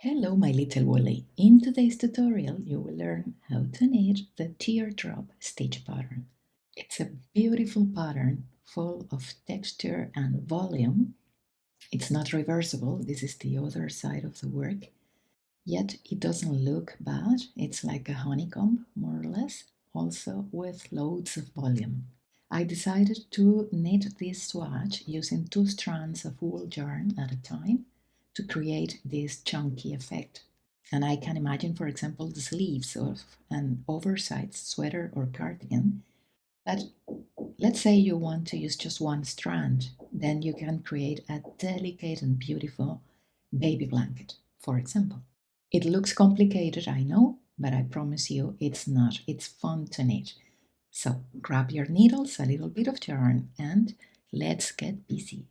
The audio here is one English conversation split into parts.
Hello, my little woolly. In today's tutorial, you will learn how to knit the teardrop stitch pattern. It's a beautiful pattern full of texture and volume. It's not reversible, this is the other side of the work, yet it doesn't look bad. It's like a honeycomb, more or less, also with loads of volume. I decided to knit this swatch using 2 strands of wool yarn at a time to create this chunky effect. And I can imagine, for example, the sleeves of an oversized sweater or cardigan. But let's say you want to use just one strand, then you can create a delicate and beautiful baby blanket, for example. It looks complicated, I know, but I promise you it's not. It's fun to knit. So grab your needles, a little bit of yarn, and let's get busy.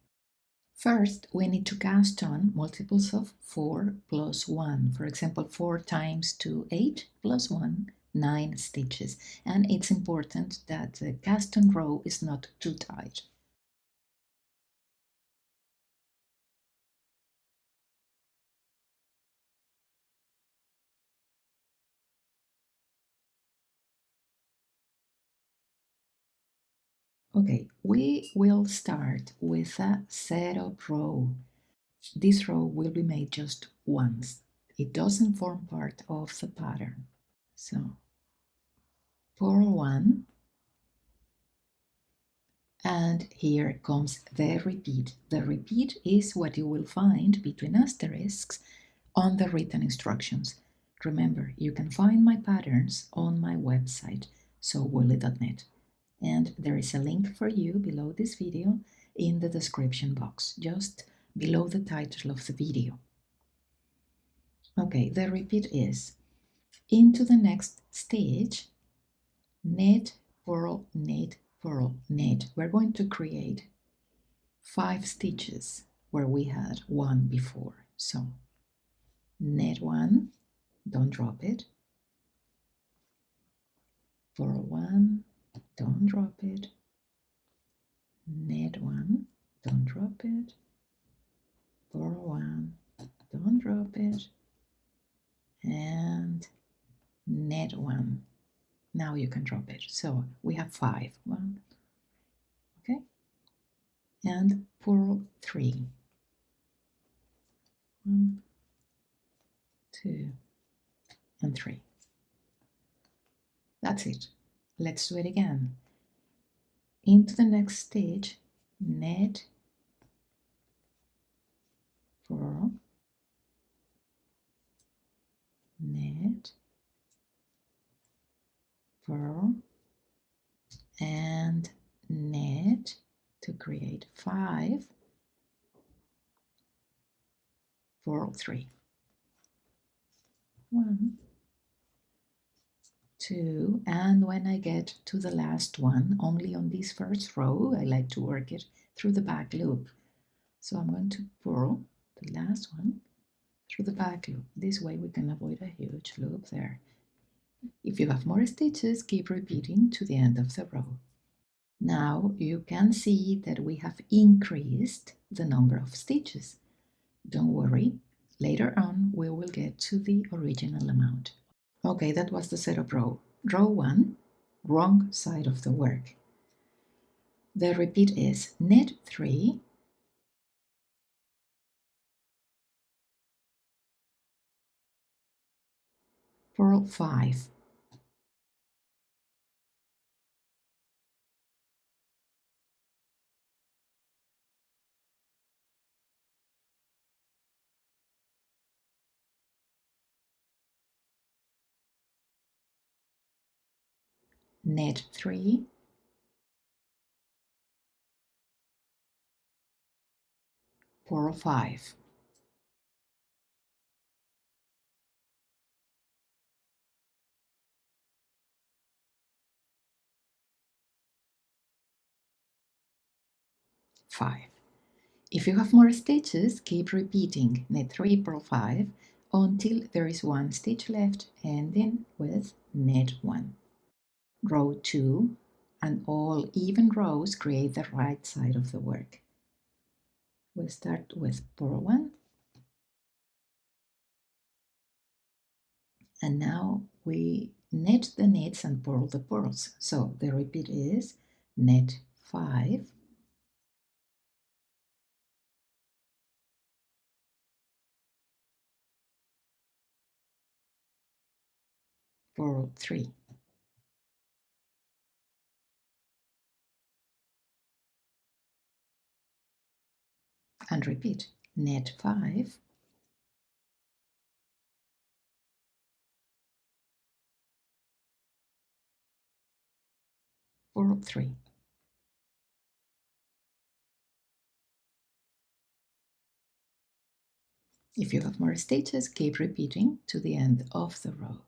First, we need to cast on multiples of 4 plus 1. For example, 4 times 2, 8 plus 1, 9 stitches. And it's important that the cast on row is not too tight. Okay, we will start with a setup row. This row will be made just once. It doesn't form part of the pattern. So purl 1, and here comes the repeat. The repeat is what you will find between asterisks on the written instructions. Remember, you can find my patterns on my website, sewwoolly.net, and there is a link for you below this video in the description box, just below the title of the video. Okay, the repeat is into the next stitch, knit, purl, knit, purl, knit. We're going to create 5 stitches where we had 1 before. So knit 1, don't drop it, purl 1, don't drop it, knit 1, don't drop it, purl 1, don't drop it, and knit 1. Now you can drop it. So we have 5. 1, okay, and purl 3. 1, 2, and 3. That's it. Let's do it again. Into the next stitch, knit, purl, knit, purl, and knit to create 5, purl 3. 1, 2, and when I get to the last one, only on this first row, I like to work it through the back loop. So I'm going to purl the last one through the back loop. This way we can avoid a huge loop there. If you have more stitches, keep repeating to the end of the row. Now you can see that we have increased the number of stitches. Don't worry, later on we will get to the original amount. Okay, that was the setup row. Row 1, wrong side of the work. The repeat is knit 3, purl 5, knit 3, purl 5. If you have more stitches, keep repeating knit 3, purl 5 until there is 1 stitch left, ending with knit 1. Row 2 and all even rows create the right side of the work. We start with purl 1, And now we knit the knits and purl the purls. So the repeat is knit 5, purl 3, and repeat knit 5, purl 3. If you have more stitches, keep repeating to the end of the row.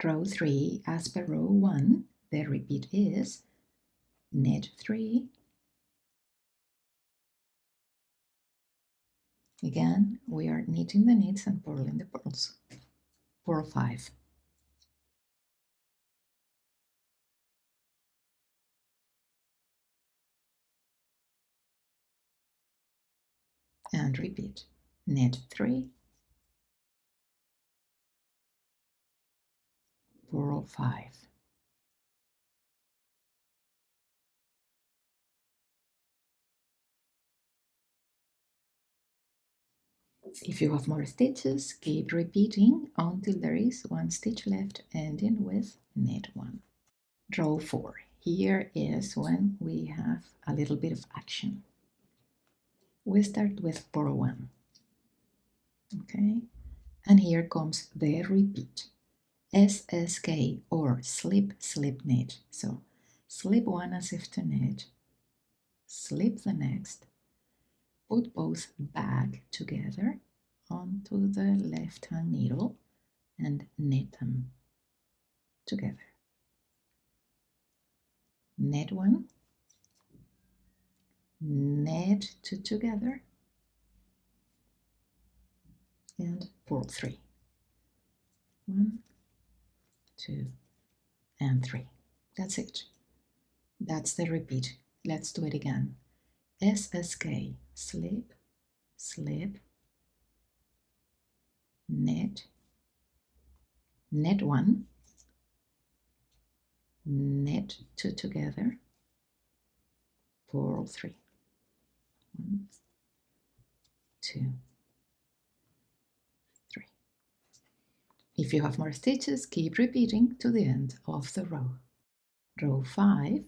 Row 3, as per row 1, the repeat is knit 3. Again, we are knitting the knits and purling the purls. Purl 5. And repeat. Knit 3, purl 5. If you have more stitches, keep repeating until there is one stitch left, ending with knit 1. Row 4. Here is when we have a little bit of action. We start with purl 1. Okay, and here comes the repeat. SSK or slip, slip, knit. So slip one as if to knit, slip the next, put both back together onto the left hand needle and knit them together. Knit 1, knit 2 together, and purl 3. 1, 2, and 3. That's it. That's the repeat. Let's do it again. SSK, slip, slip, knit, knit 1, knit 2 together, purl 3. 1, 2, 3. If you have more stitches, keep repeating to the end of the row. Row 5,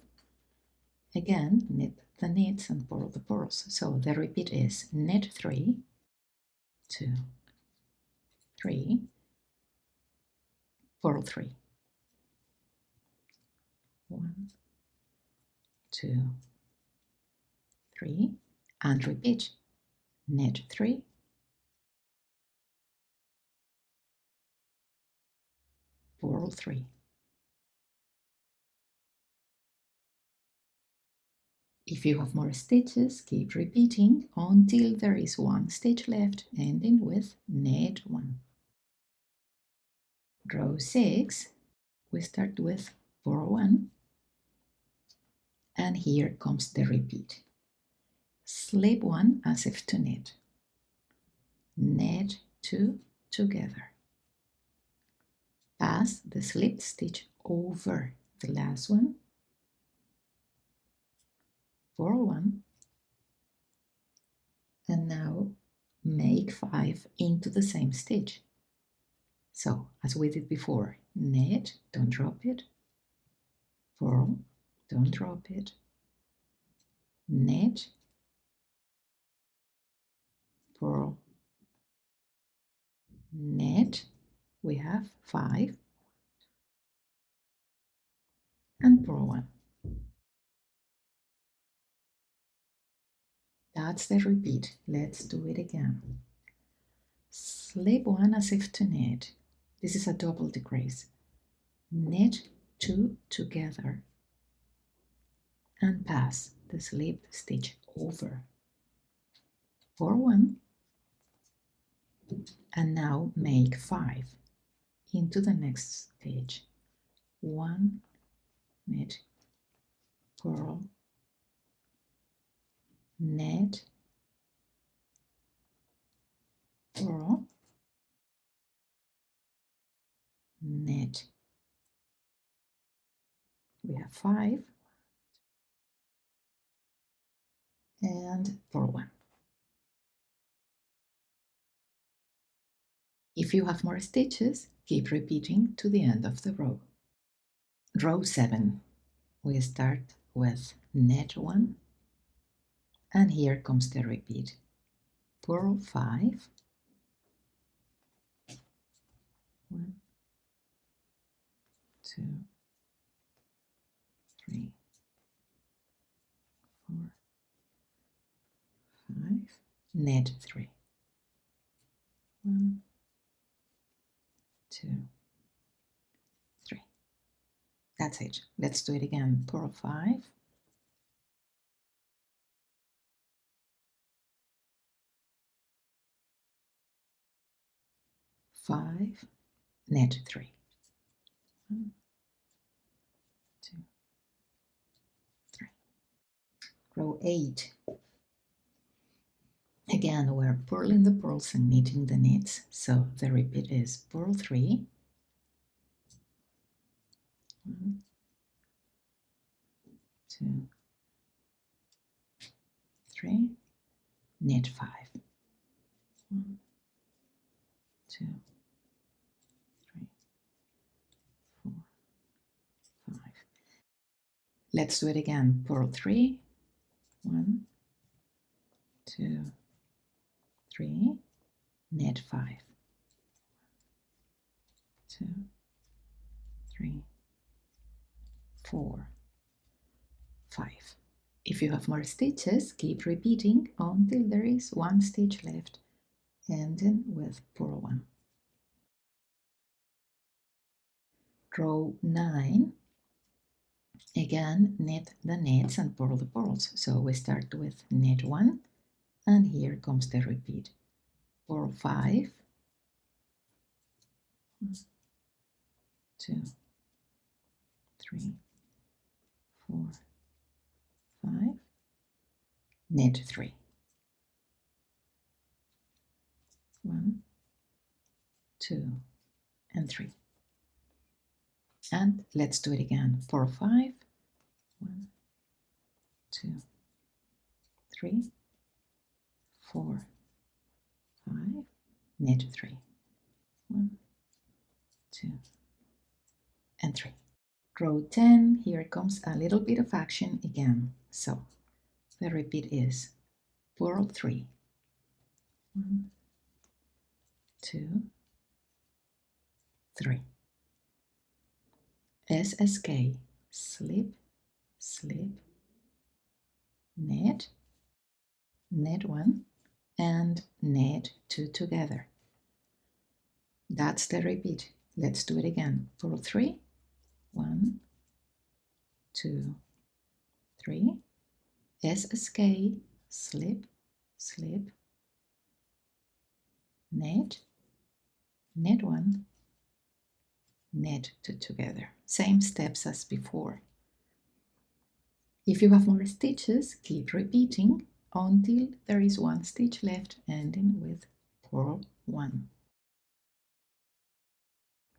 again, knit the knits and purl the purls. So the repeat is knit 3, 2, 3, purl 3. 1, 2, 3, and repeat. Knit 3, purl 3. If you have more stitches, keep repeating until there is one stitch left, ending with knit 1. Row 6, we start with purl 1, and here comes the repeat. Slip 1 as if to knit, knit 2 together, pass the slipped stitch over the last one, purl 1, and now make 5 into the same stitch. So, as we did before, knit, don't drop it, purl, don't drop it, knit, purl, knit, we have 5, and purl 1. That's the repeat. Let's do it again. Slip 1 as if to knit. This is a double decrease. Knit 2 together and pass the slipped stitch over. Purl 1, and now make 5 into the next stitch. 1, knit, purl, knit, purl, knit. We have 5 and purl 1. If you have more stitches, keep repeating to the end of the row. Row 7, we start with knit 1, and here comes the repeat. Purl 5, 1, 2, 3, 4, 5, knit 3, 1, 2, 3. That's it. Let's do it again. Purl 5, 5, knit 3, 1, 2, 3. Row 8. Again, we're purling the purls and knitting the knits, so the repeat is purl 3, 1, 2, 3, knit 5, 1, 2, 3, 4, 5. Let's do it again. Purl 3, 1, 2, 3, knit 5, 2, 3, 4, 5. If you have more stitches, keep repeating until there is 1 stitch left, ending with purl 1. Row 9. Again, knit the knits and purl the purls. So we start with knit 1, and here comes the repeat. Purl 5, 1, 2, 3, 4, 5, knit 3, 1, 2, and 3. And let's do it again. Purl 5, 1, 2, 3, 4, 5, knit 3, 1, 2, and 3. Row 10, here comes a little bit of action again. So the repeat is purl 3, 1, 2, 3. SSK, slip, slip, knit, knit 1, and knit 2 together. That's the repeat. Let's do it again. Purl 3, 1, 2, 3, SSK, slip, slip, knit, knit 1, knit 2 together. Same steps as before. If you have more stitches, keep repeating until there is 1 stitch left, ending with purl 1.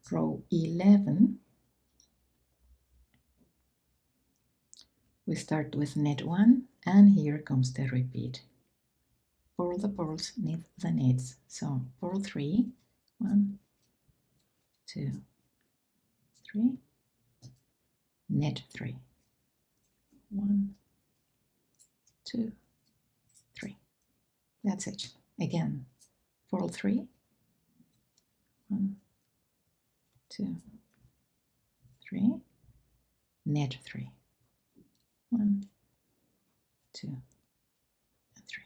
Row 11, we start with knit 1, and here comes the repeat. Purl the purls, knit the knits. So purl 3, 1, 2, 3, knit 3, 1, 2, 3. That's it. Again, purl 3, 1, 2, 3, knit 3, 1, 2, and 3.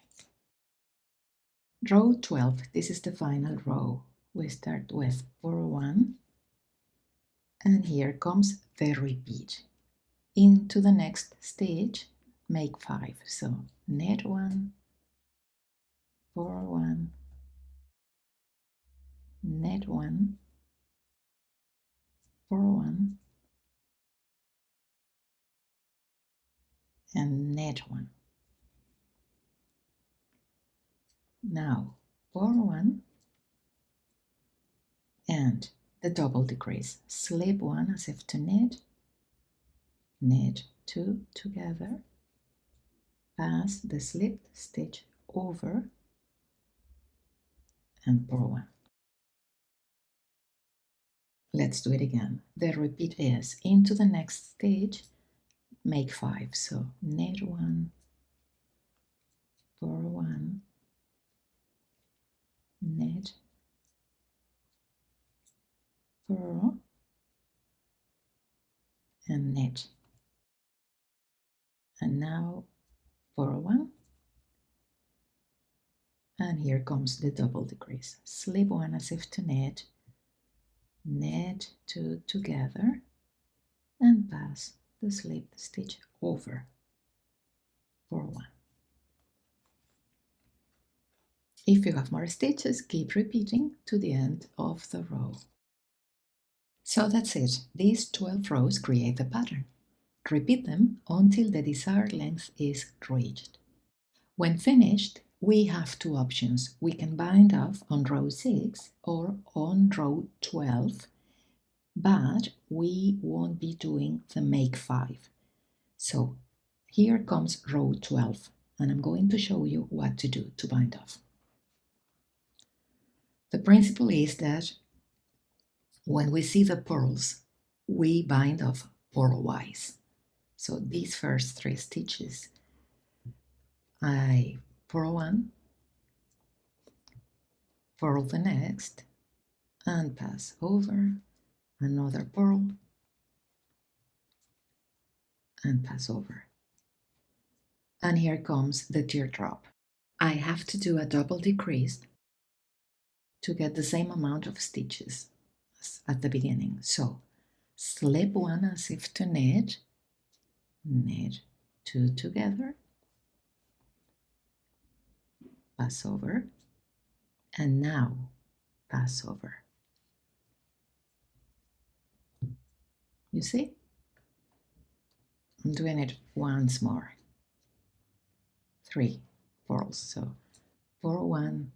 Row 12, this is the final row. We start with purl 1, and here comes the repeat. Into the next stitch, make 5. So knit 1, purl 1, knit 1, purl 1, and knit 1. Now purl 1, and the double decrease. Slip one as if to knit, knit two together, pass the slipped stitch over and purl one. Let's do it again. The repeat is into the next stitch, make 5. So knit 1, purl 1, knit, purl, and knit. And now purl 1, and here comes the double decrease. Slip 1 as if to knit, knit 2 together, and pass the slipped stitch over, purl 1. If you have more stitches, keep repeating to the end of the row. So that's it. These 12 rows create the pattern. Repeat them until the desired length is reached. When finished, we have two options. We can bind off on row 6 or on row 12, but we won't be doing the make 5. So here comes row 12, and I'm going to show you what to do to bind off. The principle is that when we see the purls, we bind off purlwise. So these first 3 stitches, I purl 1, purl the next, and pass over, another purl, and pass over. And here comes the teardrop. I have to do a double decrease to get the same amount of stitches as at the beginning. So slip 1 as if to knit, knit 2 together, pass over, and now pass over. You see? I'm doing it once more. 3 purls. So purl 1,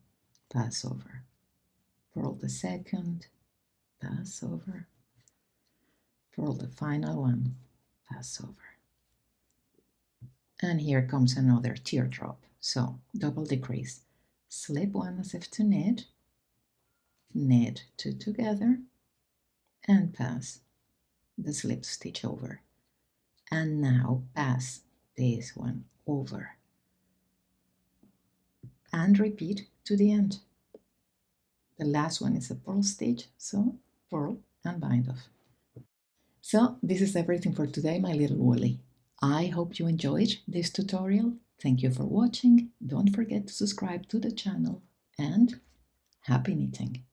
pass over, purl the second, pass over, purl the final one, pass over. And here comes another teardrop. So double decrease. Slip 1 as if to knit, knit 2 together, and pass the slip stitch over. And now pass this one over. And repeat to the end. The last one is a purl stitch, so purl and bind off. So this is everything for today, my little woolly. I hope you enjoyed this tutorial. Thank you for watching. Don't forget to subscribe to the channel, and happy knitting!